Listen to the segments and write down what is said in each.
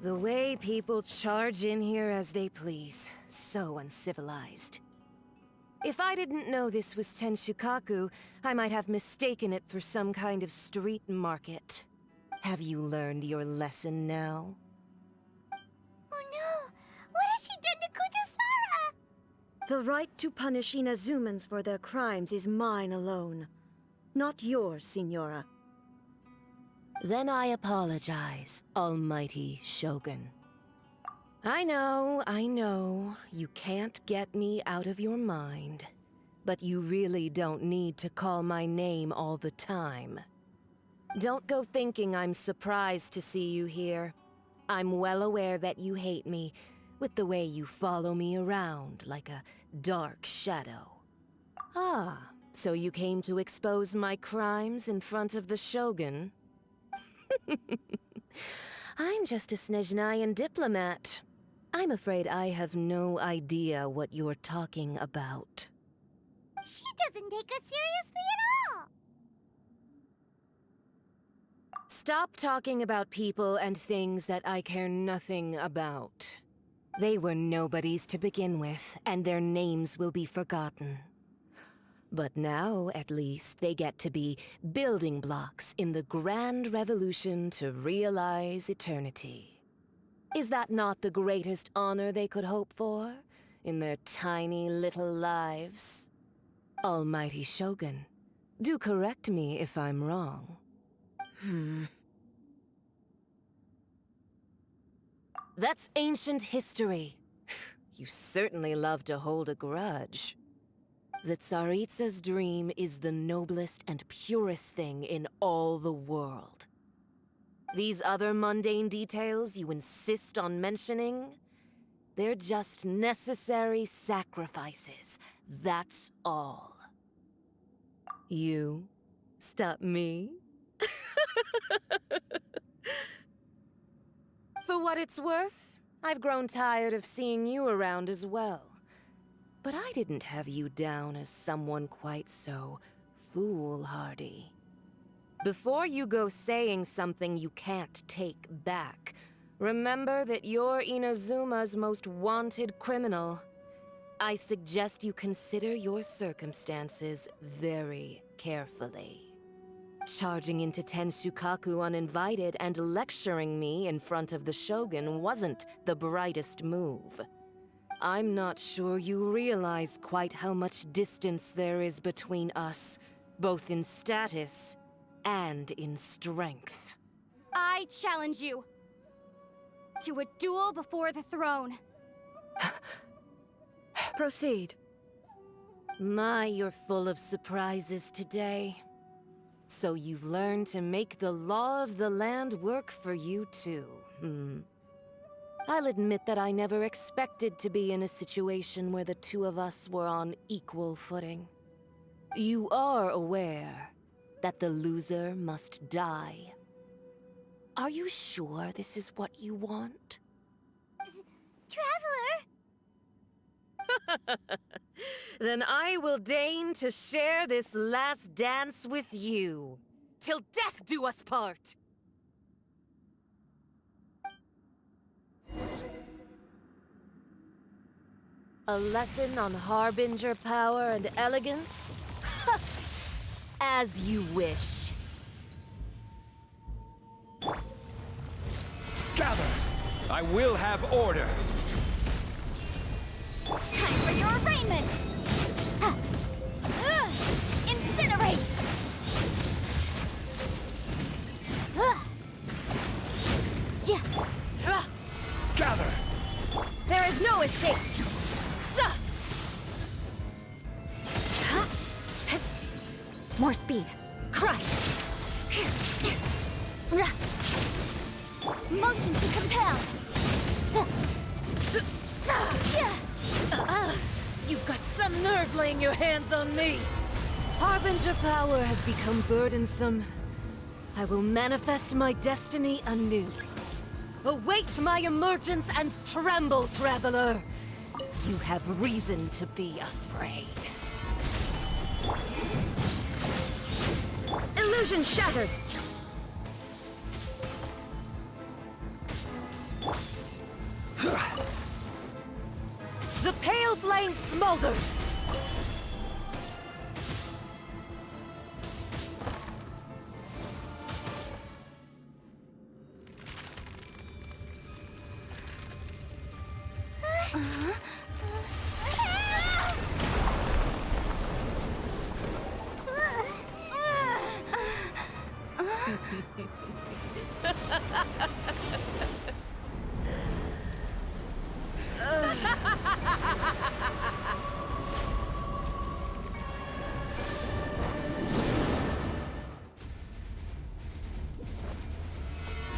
The way people charge in here as they please. So uncivilized. If I didn't know this was Tenshukaku, I might have mistaken it for some kind of street market. Have you learned your lesson now? Oh no! What has she done to Kujusara? The right to punish Inazumans for their crimes is mine alone. Not yours, Signora. Then I apologize, Almighty Shogun. I know, you can't get me out of your mind. But you really don't need to call my name all the time. Don't go thinking I'm surprised to see you here. I'm well aware that you hate me, with the way you follow me around like a dark shadow. Ah, so you came to expose my crimes in front of the Shogun? I'm just a Snezhnayan diplomat. I'm afraid I have no idea what you're talking about. She doesn't take us seriously at all! Stop talking about people and things that I care nothing about. They were nobodies to begin with, and their names will be forgotten. But now, at least, they get to be building blocks in the grand revolution to realize eternity. Is that not the greatest honor they could hope for in their tiny little lives? Almighty Shogun, do correct me if I'm wrong. That's ancient history. You certainly love to hold a grudge. The Tsaritsa's dream is the noblest and purest thing in all the world. These other mundane details you insist on mentioning, they're just necessary sacrifices, that's all. You stop me? For what it's worth, I've grown tired of seeing you around as well. But I didn't have you down as someone quite so foolhardy. Before you go saying something you can't take back, remember that you're Inazuma's most wanted criminal. I suggest you consider your circumstances very carefully. Charging into Tenshukaku uninvited and lecturing me in front of the Shogun wasn't the brightest move. I'm not sure you realize quite how much distance there is between us, both in status and in strength. I challenge you to a duel before the throne. Proceed. My, you're full of surprises today. So you've learned to make the law of the land work for you too, I'll admit that I never expected to be in a situation where the two of us were on equal footing. You are aware that the loser must die. Are you sure this is what you want? Traveler! Then I will deign to share this last dance with you. Till death do us part! A lesson on Harbinger power and elegance? As you wish. Gather! I will have order! Time for your arraignment! Incinerate! Gather! There is no escape! More speed. Crush! Motion to compel! You've got some nerve laying your hands on me! Harbinger power has become burdensome. I will manifest my destiny anew. Await my emergence and tremble, traveler! You have reason to be afraid. Illusion shattered! flame smolders!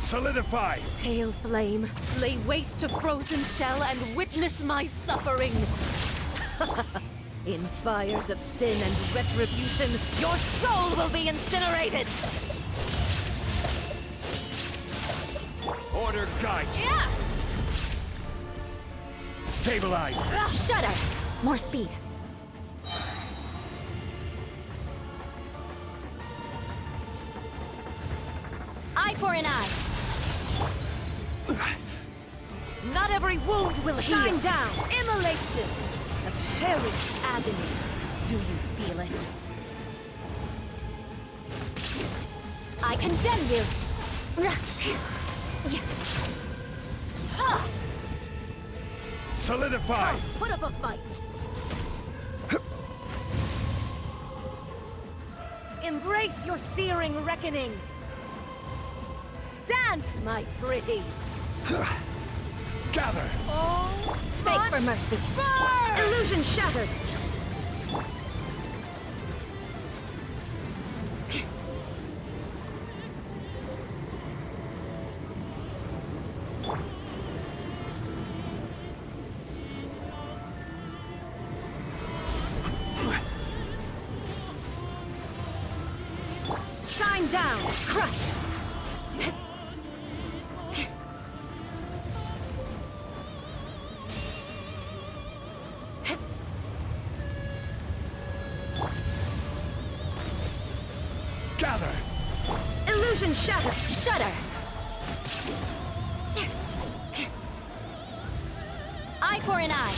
Solidify! Pale flame, lay waste to frozen shell and witness my suffering! In fires of sin and retribution, your soul will be incinerated! Order guide you! Yeah! Stabilize! Shudder! More speed. Eye for an eye. Not every wound will heal. Shine down! Immolation! A cherished agony. Do you feel it? I condemn you! Solidify! Put up a fight! Embrace your searing reckoning! Dance, my pretties! Gather! Oh, Beg for mercy. burn! Illusion shattered! Shine down! Crush! Gather! Illusion shattered! Shudder! Eye for an eye!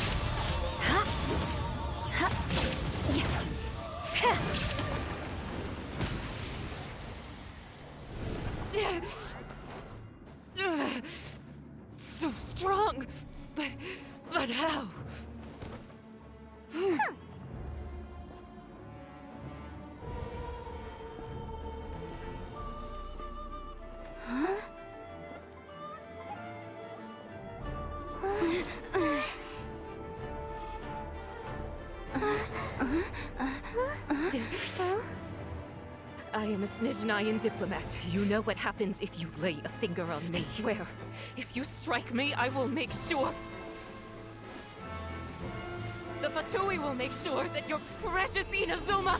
So strong, but how? I am a Snezhnayan diplomat. You know what happens if you lay a finger on me. I swear, if you strike me, I will make sure... The Fatui will make sure that your precious Inazuma...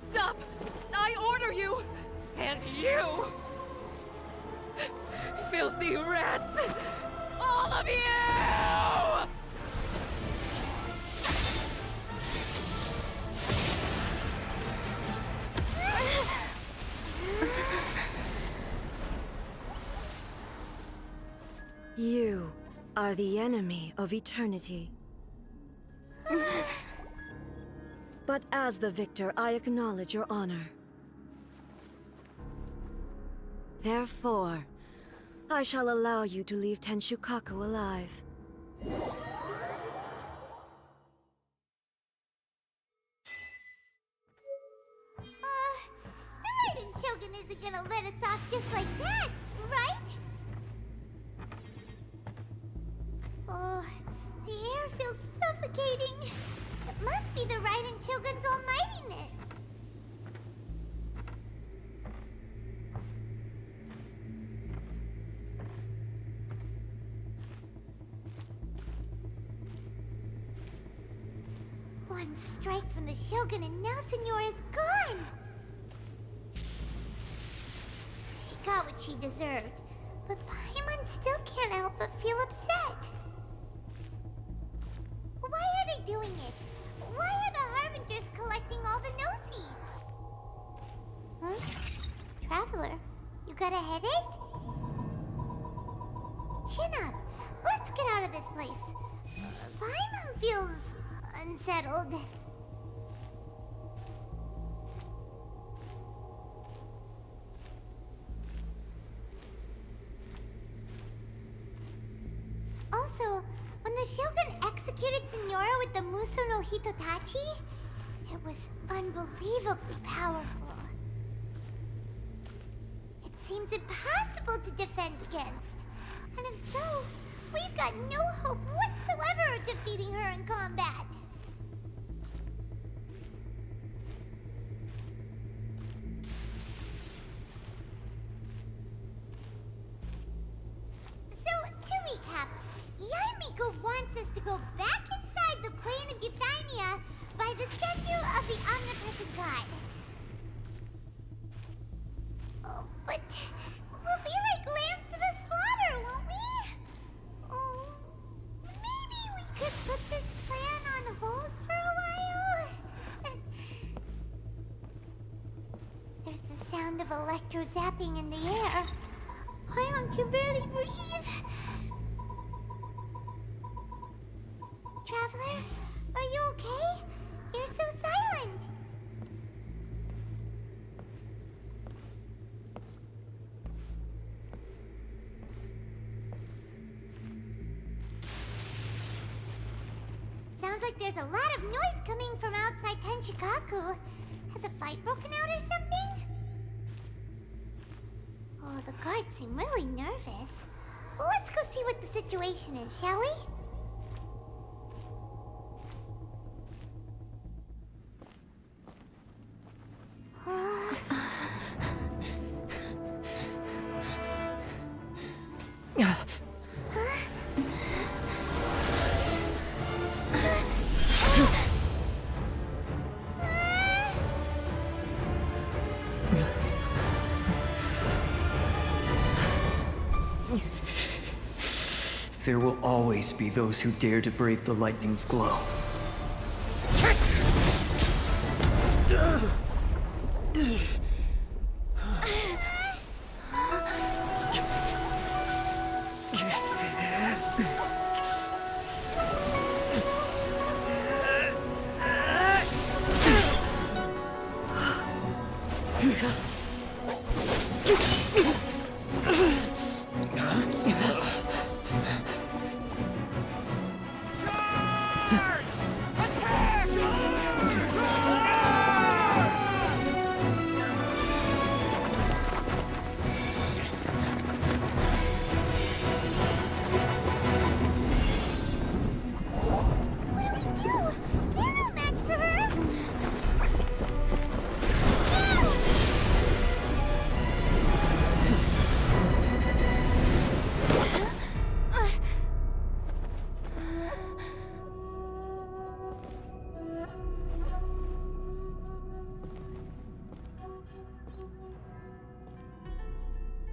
Stop! I order you! And you! Filthy rats! All of you! You are the enemy of eternity. But as the victor, I acknowledge your honor. Therefore, I shall allow you to leave Tenshukaku alive. The Raiden Shogun isn't gonna let us off just like that, right? Oh, the air feels suffocating. It must be the Raiden Shogun's almightiness. One strike from the Shogun and now Senora is gone! She got what she deserved, but Paimon still can't help but feel upset. Why are they doing it? Why are the Harbingers collecting all the no-seeds? Huh? Traveler, you got a headache? Chin up! Let's get out of this place! Paimon feels unsettled. Also, when the Shogun executed Senora with the Muso no Hitotachi, it was unbelievably powerful. It seems impossible to defend against. And if so, we've got no hope whatsoever of defeating her in combat. So, to recap, Yaemiko wants us to go back inside the plane of Euthymia by the statue of the omnipresent god. Oh, but we'll be like lambs to the slaughter, won't we? Oh, maybe we could put this plan on hold for a while? There's the sound of electro zapping in the air. Paimon can barely breathe. Traveler, are you okay? You're so silent. Sounds like there's a lot of noise coming from outside Tenshikaku. Has a fight broken out or something? Oh, the guards seem really nervous. Let's go see what the situation is, shall we? There will always be those who dare to brave the lightning's glow.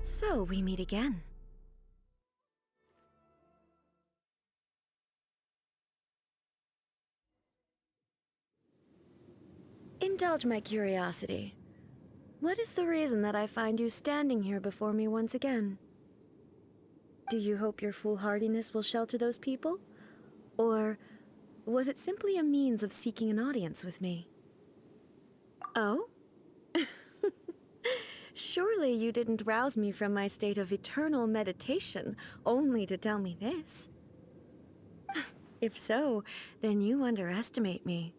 So we meet again. Indulge my curiosity. What is the reason that I find you standing here before me once again? Do you hope your foolhardiness will shelter those people? Or was it simply a means of seeking an audience with me? Oh? Surely you didn't rouse me from my state of eternal meditation only to tell me this. If so, then you underestimate me.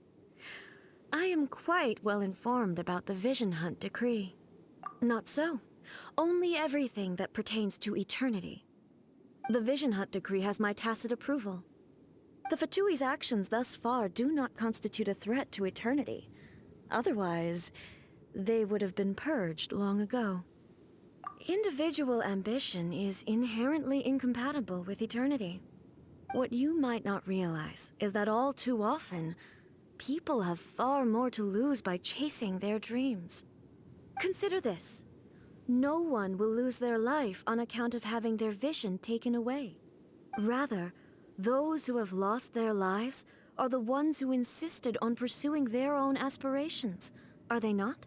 I am quite well informed about the Vision Hunt decree. Not so. Only everything that pertains to eternity. The Vision Hunt decree has my tacit approval. The Fatui's actions thus far do not constitute a threat to eternity. Otherwise, they would have been purged long ago. Individual ambition is inherently incompatible with eternity. What you might not realize is that all too often, people have far more to lose by chasing their dreams. Consider this. No one will lose their life on account of having their vision taken away. Rather, those who have lost their lives are the ones who insisted on pursuing their own aspirations, are they not?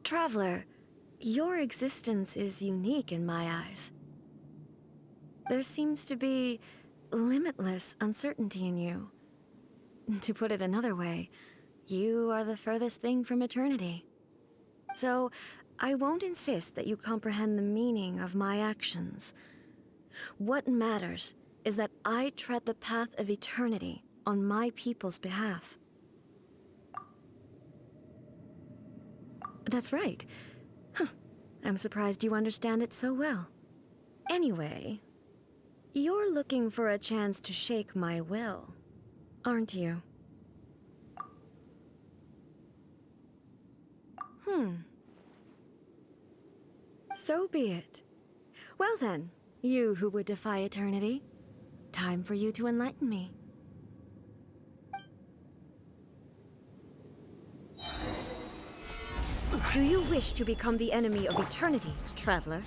Traveler, your existence is unique in my eyes. There seems to be limitless uncertainty in you. To put it another way, you are the furthest thing from eternity. So, I won't insist that you comprehend the meaning of my actions. What matters is that I tread the path of eternity on my people's behalf. That's right. Huh. I'm surprised you understand it so well. Anyway, you're looking for a chance to shake my will, aren't you? So be it. Well then, you who would defy eternity, time for you to enlighten me. Do you wish to become the enemy of eternity, traveler?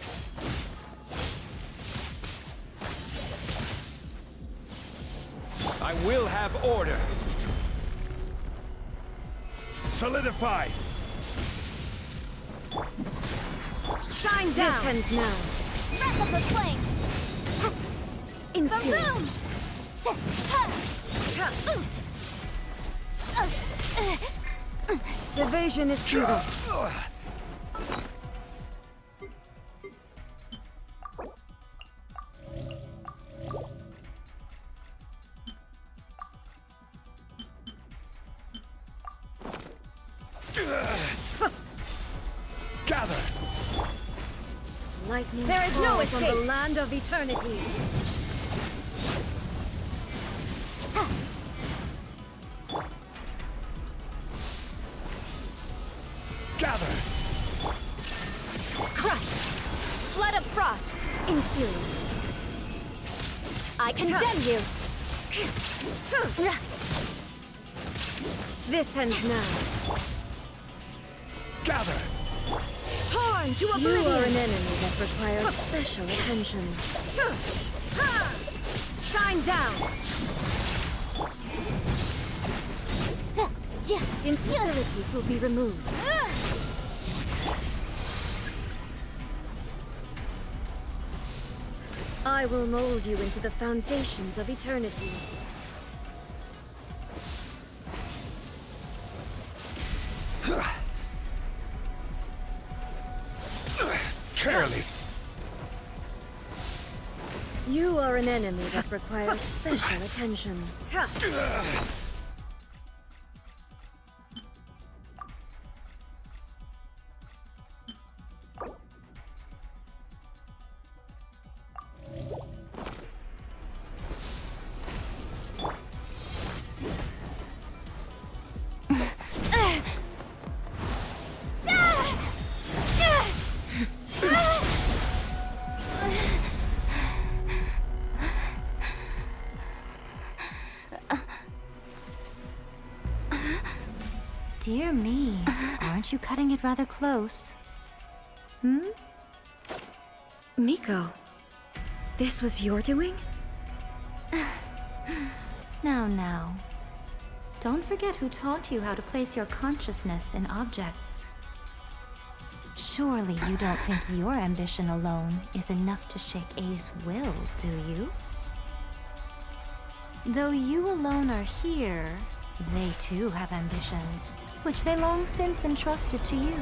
I will have order. Solidify. Shine down! This ends now. Breath of the flame! Inferior. Evasion is futile. Gather. Lightning There is no falls on escape. the land of eternity. Gather. Crush! Flood of frost! Inferior. I condemn you! This ends now. Gather. Torn to oblivion! You are an enemy that requires special attention. Shine down! Instabilities will be removed. I will mold you into the foundations of eternity. Careless. You are an enemy that requires special attention. Dear me, aren't you cutting it rather close? Miko, this was your doing? Now. Don't forget who taught you how to place your consciousness in objects. Surely you don't think your ambition alone is enough to shake A's will, do you? Though you alone are here, they too have ambitions, which they long since entrusted to you.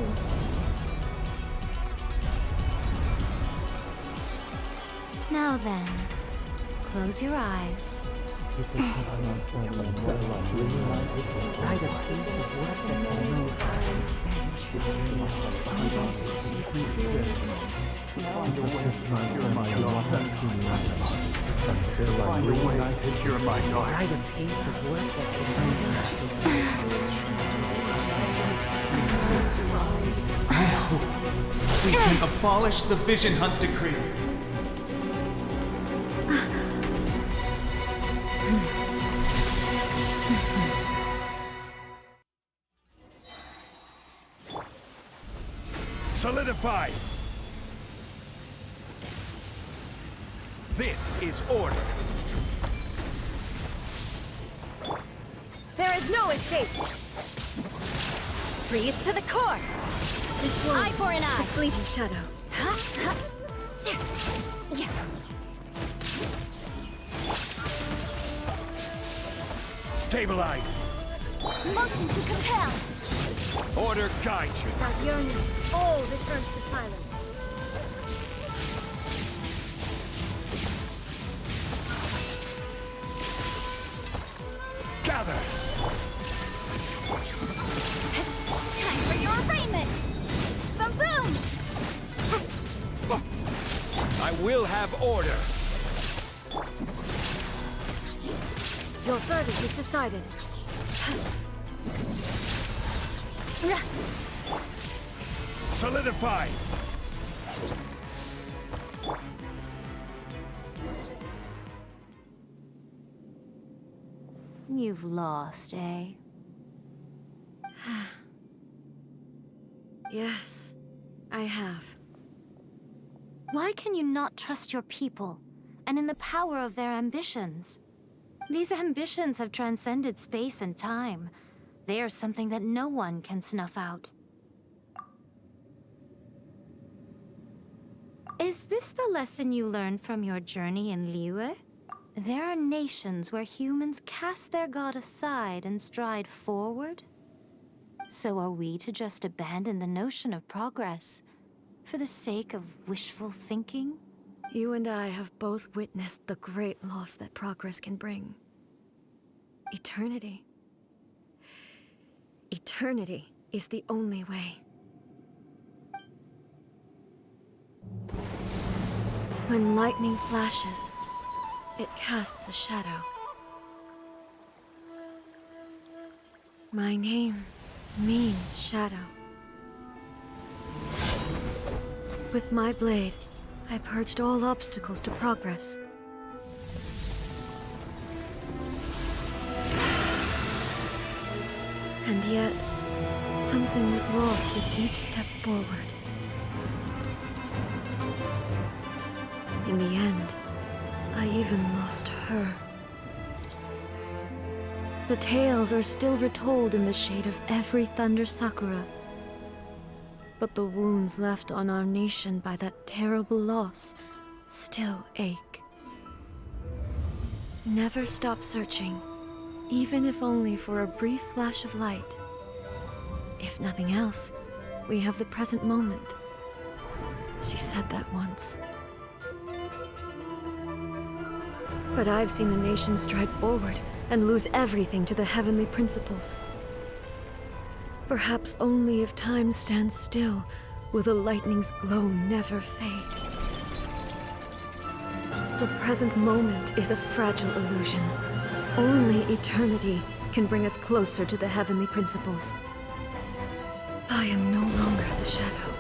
Now then, close your eyes. We can abolish the Vision Hunt Decree. Solidify. This is order. There is no escape! Freeze to the core! This one, Eye for an the eye! fleeting shadow. Stabilize. Motion to compel. Order guide you. That yearning, all returns to silence. Gather. Time for your arraignment. Boom! I will have order. Your verdict is decided. Solidify. You've lost, eh? Yes, I have. Why can you not trust your people, and in the power of their ambitions? These ambitions have transcended space and time. They are something that no one can snuff out. Is this the lesson you learned from your journey in Liyue? There are nations where humans cast their god aside and stride forward. So are we to just abandon the notion of progress for the sake of wishful thinking? You and I have both witnessed the great loss that progress can bring. Eternity. Eternity is the only way. When lightning flashes, it casts a shadow. My name means shadow. With my blade, I purged all obstacles to progress. And yet, something was lost with each step forward. In the end, I even lost her. The tales are still retold in the shade of every Thunder Sakura. But the wounds left on our nation by that terrible loss still ache. Never stop searching, even if only for a brief flash of light. If nothing else, we have the present moment. She said that once. But I've seen a nation stride forward and lose everything to the heavenly principles. Perhaps only if time stands still will the lightning's glow never fade. The present moment is a fragile illusion. Only eternity can bring us closer to the heavenly principles. I am no longer the shadow.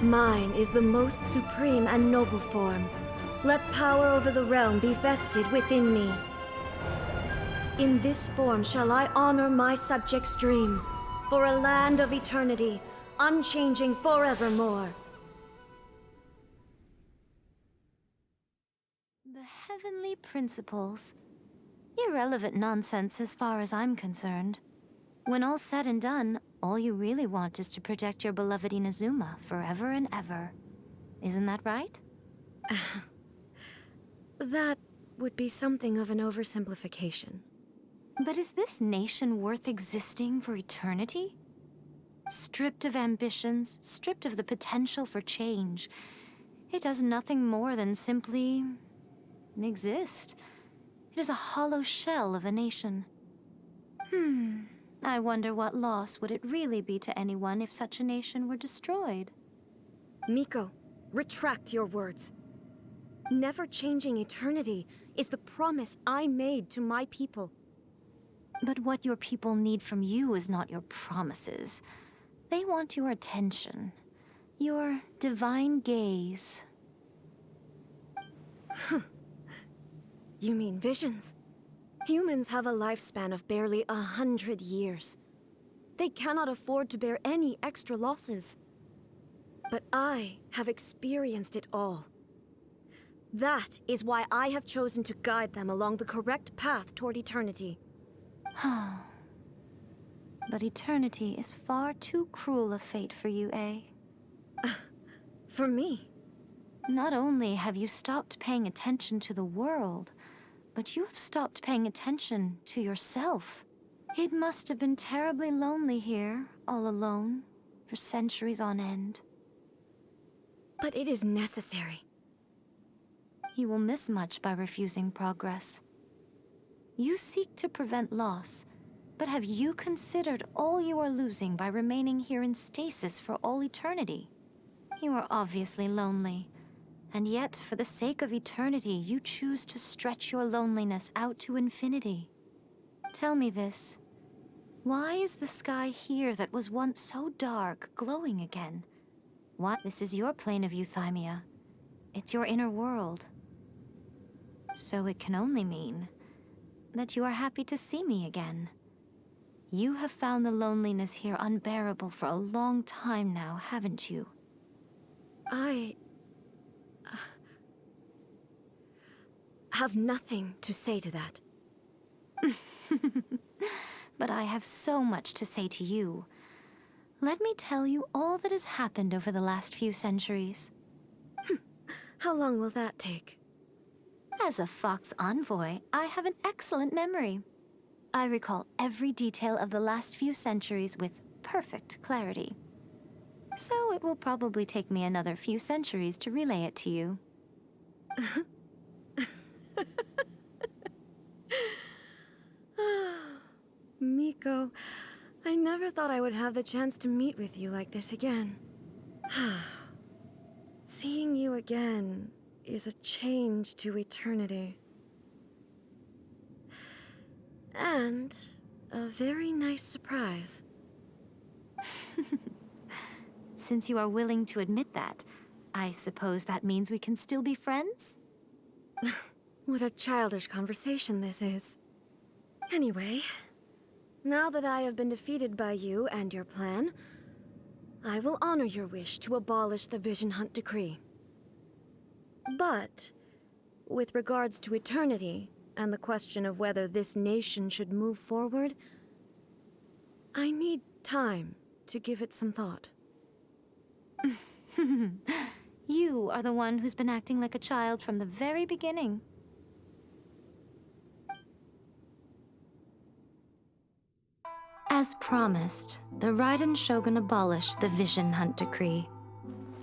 Mine is the most supreme and noble form. Let power over the realm be vested within me. In this form shall I honor my subjects' dream, for a land of eternity, unchanging forevermore. The heavenly principles. Irrelevant nonsense as far as I'm concerned. When all's said and done, all you really want is to protect your beloved Inazuma forever and ever. Isn't that right? That would be something of an oversimplification. But is this nation worth existing for eternity? Stripped of ambitions, stripped of the potential for change, it does nothing more than simply exist. It is a hollow shell of a nation. I wonder what loss would it really be to anyone if such a nation were destroyed? Miko, retract your words. Never changing eternity is the promise I made to my people. But what your people need from you is not your promises. They want your attention, your divine gaze. You mean visions? Humans have a lifespan of barely 100 years. They cannot afford to bear any extra losses. But I have experienced it all. That is why I have chosen to guide them along the correct path toward eternity. But eternity is far too cruel a fate for you, eh? For me? Not only have you stopped paying attention to the world, but you have stopped paying attention to yourself. It must have been terribly lonely here, all alone, for centuries on end. But it is necessary. You will miss much by refusing progress. You seek to prevent loss, but have you considered all you are losing by remaining here in stasis for all eternity? You are obviously lonely, and yet for the sake of eternity, you choose to stretch your loneliness out to infinity. Tell me this. Why is the sky here that was once so dark glowing again? Why? This is your plane of euthymia. It's your inner world. So it can only mean that you are happy to see me again. You have found the loneliness here unbearable for a long time now, haven't you? I have nothing to say to that. But I have so much to say to you. Let me tell you all that has happened over the last few centuries. How long will that take? As a Fox envoy, I have an excellent memory. I recall every detail of the last few centuries with perfect clarity. So it will probably take me another few centuries to relay it to you. Miko, I never thought I would have the chance to meet with you like this again. Seeing you again is a change to eternity. And a very nice surprise. Since you are willing to admit that, I suppose that means we can still be friends? What a childish conversation this is. Anyway, now that I have been defeated by you and your plan, I will honor your wish to abolish the Vision Hunt Decree. But, with regards to eternity, and the question of whether this nation should move forward, I need time to give it some thought. You are the one who's been acting like a child from the very beginning. As promised, the Raiden Shogun abolished the Vision Hunt Decree.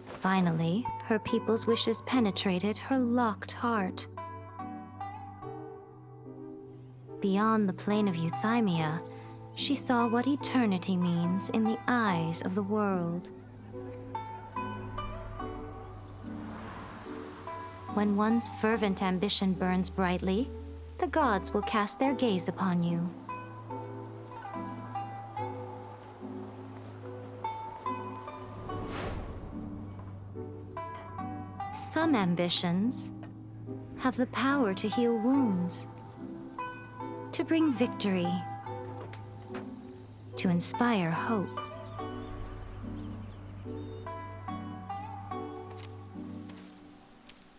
Finally, her people's wishes penetrated her locked heart. Beyond the plane of euthymia, she saw what eternity means in the eyes of the world. When one's fervent ambition burns brightly, the gods will cast their gaze upon you. Some ambitions have the power to heal wounds, to bring victory, to inspire hope.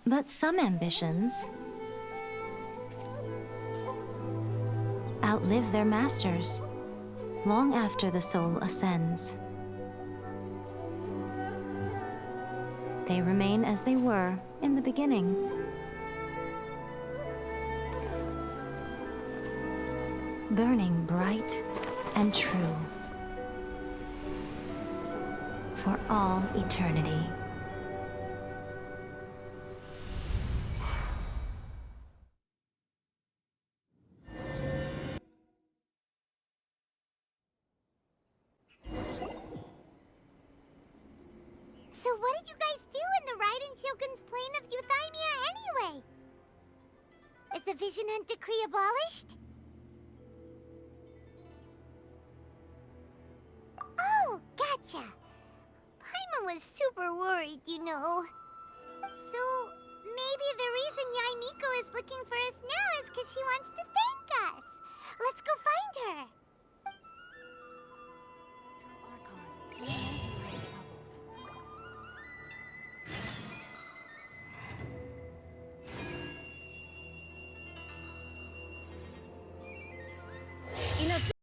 But some ambitions outlive their masters long after the soul ascends. They remain as they were in the beginning. Burning bright and true for all eternity. So what did you guys do in the Raiden Shogun's plane of euthymia anyway? Is the Vision Hunt Decree abolished? Oh, gotcha. Paimon was super worried, you know. So, maybe the reason Yae Miko is looking for us now is because she wants to thank us. Let's go find her.